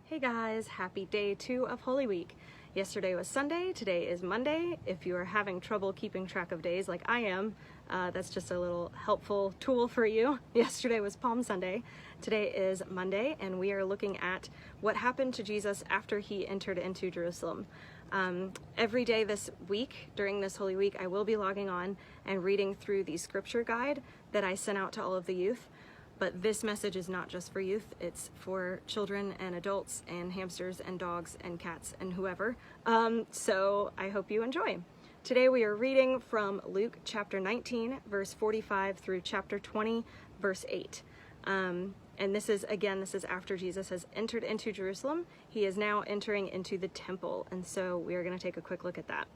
Hey guys, happy day 2 of Holy Week. Yesterday was Sunday, today is Monday. If you are having trouble keeping track of days like I am, that's just a little helpful tool for you. Yesterday was Palm Sunday, today is Monday, and we are looking at what happened to Jesus after he entered into Jerusalem. Every day this week, during this Holy Week, I will be logging on and reading through the scripture guide that I sent out to all of the youth. But this message is not just for youth, it's for children and adults and hamsters and dogs and cats and whoever. So I hope you enjoy. Today we are reading from Luke chapter 19, verse 45 through chapter 20, verse 8. And this is after Jesus has entered into Jerusalem. He is now entering into the temple. And so we are going to take a quick look at that.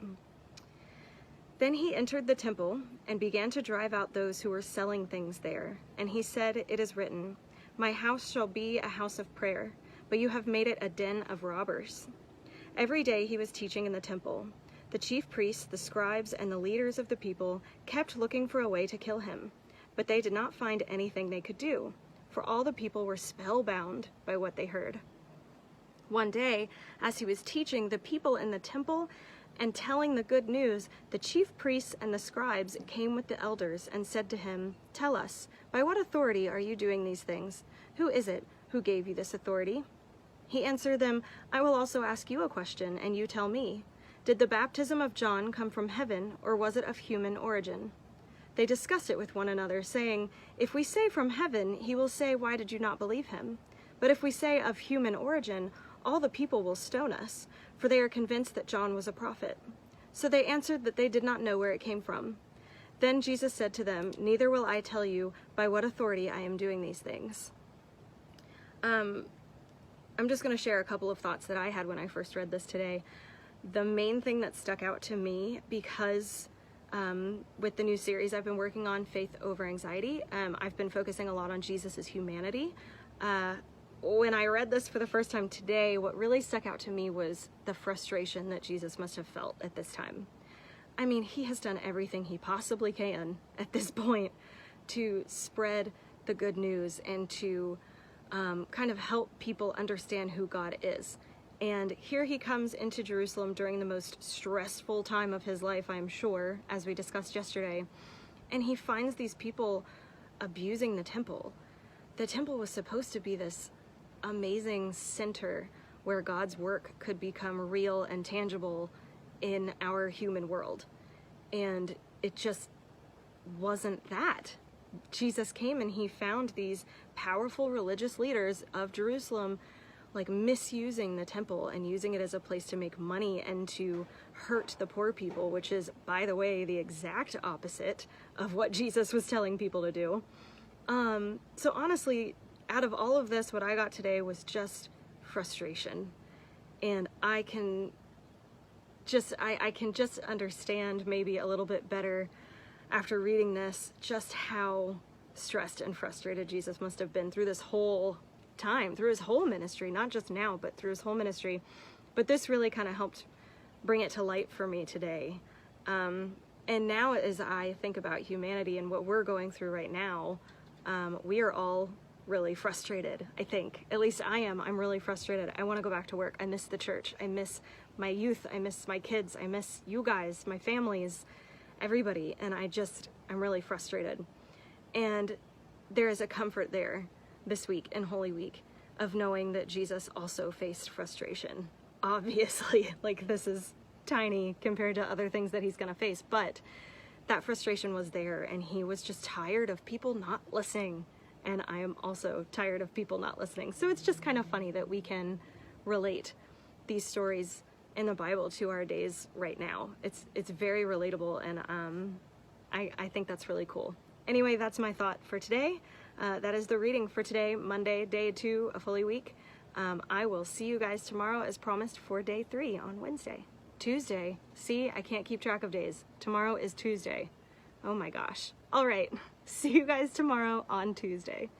Then he entered the temple and began to drive out those who were selling things there. And he said, "It is written, 'My house shall be a house of prayer,' but you have made it a den of robbers." Every day he was teaching in the temple. The chief priests, the scribes, and the leaders of the people kept looking for a way to kill him. But they did not find anything they could do, for all the people were spellbound by what they heard. One day, as he was teaching the people in the temple and telling the good news, the chief priests and the scribes came with the elders and said to him, "Tell us, by what authority are you doing these things? Who is it who gave you this authority?" He answered them, "I will also ask you a question, and you tell me. Did the baptism of John come from heaven, or was it of human origin?" They discussed it with one another, saying, "If we say from heaven, he will say, 'Why did you not believe him?' But if we say of human origin, all the people will stone us, for they are convinced that John was a prophet." So they answered that they did not know where it came from. Then Jesus said to them, "Neither will I tell you by what authority I am doing these things." I'm just going to share a couple of thoughts that I had when I first read this today. The main thing that stuck out to me, because with the new series I've been working on, Faith Over Anxiety, I've been focusing a lot on Jesus's humanity. When I read this for the first time today, what really stuck out to me was the frustration that Jesus must have felt at this time. I mean, he has done everything he possibly can at this point to spread the good news and to kind of help people understand who God is. And here he comes into Jerusalem during the most stressful time of his life, I'm sure, as we discussed yesterday, and he finds these people abusing the temple. The temple was supposed to be this amazing center where God's work could become real and tangible in our human world. And it just wasn't that. Jesus came and he found these powerful religious leaders of Jerusalem like misusing the temple and using it as a place to make money and to hurt the poor people, which is, by the way, the exact opposite of what Jesus was telling people to do. So honestly, out of all of this, what I got today was just frustration. And I can just understand maybe a little bit better after reading this, just how stressed and frustrated Jesus must have been through this whole time, through his whole ministry, not just now, but through his whole ministry. But this really kind of helped bring it to light for me today. And now as I think about humanity and what we're going through right now, we are all really frustrated, I think. At least I am. I'm really frustrated. I want to go back to work. I miss the church. I miss my youth. I miss my kids. I miss you guys, my families, everybody. And I'm really frustrated. And there is a comfort there this week in Holy Week of knowing that Jesus also faced frustration. Obviously, like, this is tiny compared to other things that he's going to face, but that frustration was there, and he was just tired of people not listening. And I am also tired of people not listening. So it's just kind of funny that we can relate these stories in the Bible to our days right now. It's very relatable, and I think that's really cool. Anyway, that's my thought for today. That is the reading for today, Monday, day 2 of Holy Week. I will see you guys tomorrow as promised for day 3 on Wednesday. Tuesday. See, I can't keep track of days. Tomorrow is Tuesday. Oh my gosh. All right. See you guys tomorrow on Tuesday.